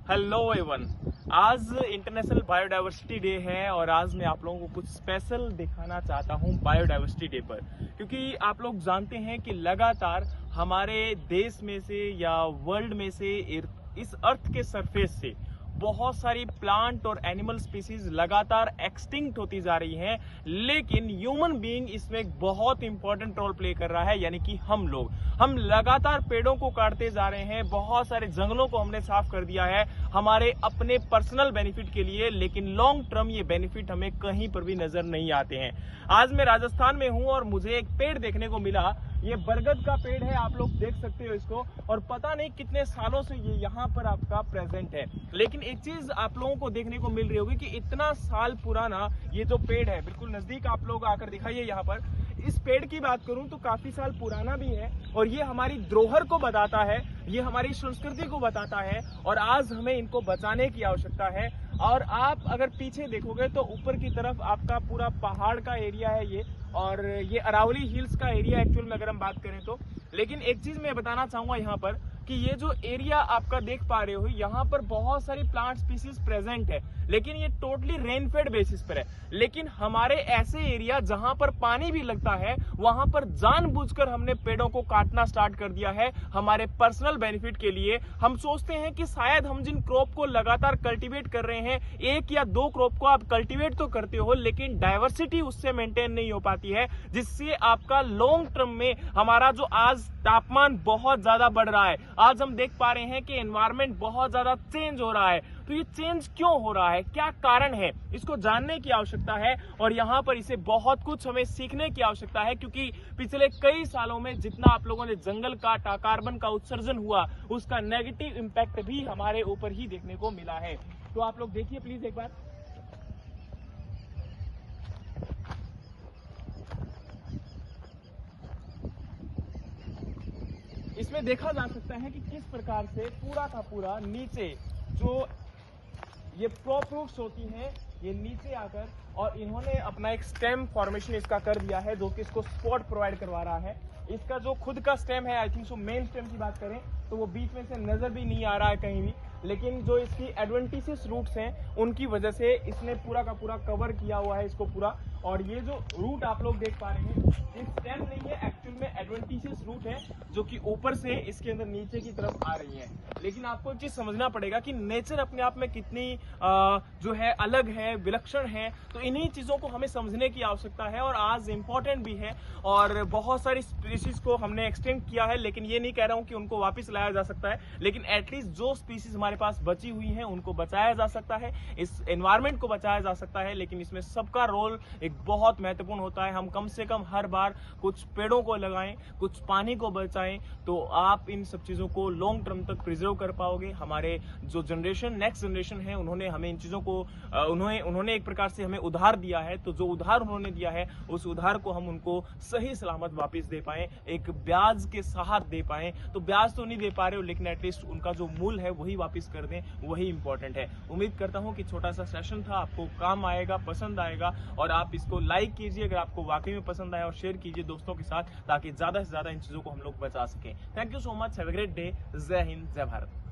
Hello Avon. आज international biodiversity day है और आज मैं आप लोगों को कुछ स्पेशल दिखाना चाहता हूं बायोडाइवर्सिटी डे पर, क्योंकि आप लोग जानते हैं कि लगातार हमारे देश में से या वर्ल्ड में से इस अर्थ के सरफेस से बहुत सारी प्लांट और एनिमल स्पीसीज लगातार एक्सटिंक्ट होती जा रही हैं, लेकिन ह्यूमन बीइंग इसमें एक बहुत इंपॉर्टेंट रोल प्ले कर रहा है, यानी कि हम लगातार पेड़ों को काटते जा रहे हैं, बहुत सारे जंगलों को हमने साफ कर दिया है हमारे अपने पर्सनल बेनिफिट के लिए, लेकिन लॉन्ग टर्म ये बेनिफिट हमें कहीं पर भी नजर नहीं आते हैं। आज मैं राजस्थान में हूं और मुझे एक पेड़ देखने को मिला। ये बरगद का पेड़ है, आप लोग देख सकते हो इसको, और पता नहीं कितने सालों से ये यहाँ पर आपका प्रेजेंट है। लेकिन एक चीज आप लोगों को देखने को मिल रही होगी कि इतना साल पुराना ये जो पेड़ है, बिल्कुल नजदीक आप लोग आकर दिखाइए यहाँ पर। इस पेड़ की बात करूं तो काफी साल पुराना भी है और ये हमारी धरोहर को बताता है, ये हमारी संस्कृति को बताता है और आज हमें इनको बचाने की आवश्यकता है। और आप अगर पीछे देखोगे तो ऊपर की तरफ आपका पूरा पहाड़ का एरिया है ये, और ये अरावली हिल्स का एरिया एक्चुअल में अगर हम बात करें तो। लेकिन एक चीज मैं बताना चाहूंगा यहाँ पर कि ये जो एरिया आपका देख पा रहे हो, यहाँ पर बहुत सारी प्लांट स्पीसीज प्रेजेंट है, लेकिन ये टोटली रेनफेड बेसिस पर है। लेकिन हमारे ऐसे एरिया जहां पर पानी भी लगता है, वहां पर जानबूझकर हमने पेड़ों को काटना स्टार्ट कर दिया है हमारे पर्सनल बेनिफिट के लिए। हम सोचते हैं कि शायद हम जिन क्रॉप को लगातार कल्टीवेट कर रहे हैं, एक या दो क्रॉप को आप कल्टीवेट तो करते हो, लेकिन डाइवर्सिटी उससे मेंटेन नहीं हो पाती है, जिससे आपका लॉन्ग टर्म में हमारा जो आज तापमान बहुत ज्यादा बढ़ रहा है, आज हम देख पा रहे हैं कि एनवायरमेंट बहुत ज्यादा चेंज हो रहा है। तो ये चेंज क्यों हो रहा है, क्या कारण है, इसको जानने की आवश्यकता है और यहाँ पर इसे बहुत कुछ हमें सीखने की आवश्यकता है, क्योंकि पिछले कई सालों में जितना आप लोगों ने जंगल काटा, कार्बन का उत्सर्जन हुआ, उसका नेगेटिव इंपैक्ट भी हमारे ऊपर ही देखने को मिला है। तो आप लोग देखिए प्लीज एक बार। इसमें देखा जा सकता है कि किस प्रकार से पूरा का पूरा नीचे जो ये क्रॉप रूट्स होती हैं, ये नीचे आकर और इन्होंने अपना एक स्टेम फॉर्मेशन इसका कर दिया है, जो कि इसको सपोर्ट प्रोवाइड करवा रहा है। इसका जो खुद का स्टेम है, I think so main stem की बात करें तो वो बीच में से नजर भी नहीं आ रहा है कहीं भी, लेकिन जो इसकी एडवेंटिशियस रूट्स हैं उनकी वजह से इसने पूरा का पूरा कवर किया हुआ है इसको पूरा। और ये जो रूट आप लोग देख पा रहे हैं, ये स्टेम नहीं है, एक्चुअल में एडवेंटिशियस रूट है, जो कि ऊपर से इसके अंदर नीचे की तरफ आ रही है। लेकिन आपको एक चीज समझना पड़ेगा कि नेचर अपने आप में कितनी जो है अलग है, विलक्षण है। तो इन्हीं चीजों को हमें समझने की आवश्यकता है और आज इंपॉर्टेंट भी है। और बहुत सारी स्पीसीज को हमने एक्सटेंड किया है, लेकिन ये नहीं कह रहा हूं कि उनको वापस लाया जा सकता है, लेकिन एटलीस्ट जो स्पीसीज हमारे पास बची हुई हैं उनको बचाया जा सकता है, इस एनवायरमेंट को बचाया जा सकता है। लेकिन इसमें सबका रोल एक बहुत महत्वपूर्ण होता है। हम कम से कम हर बार कुछ पेड़ों को लगाएं, कुछ पानी को बचाएं, तो आप इन सब चीजों को लॉन्ग टर्म तक प्रिजर्व कर पाओगे। हमारे जो जनरेशन, नेक्स्ट जनरेशन है, उन्होंने हमें इन चीजों को उन्होंने एक प्रकार से हमें उधार दिया है, तो जो उधार उन्होंने दिया है उस उधार को हम उनको सही सलामत वापस दे पाए, एक ब्याज के साथ दे पाए। तो ब्याज तो नहीं दे पा रहे हो, लेकिन एटलीस्ट उनका जो मूल है वही वापस कर दें, वही इंपॉर्टेंट है। उम्मीद करता हूं कि छोटा सा सेशन था, आपको काम आएगा, पसंद आएगा, और आप इसको लाइक कीजिए अगर आपको वाकई में पसंद आया, और शेयर कीजिए दोस्तों के साथ, ताकि ज्यादा से ज्यादा इन चीजों को हम लोग बचा सकें। Thank you so much, have a great day. जय हिंद, जय भारत।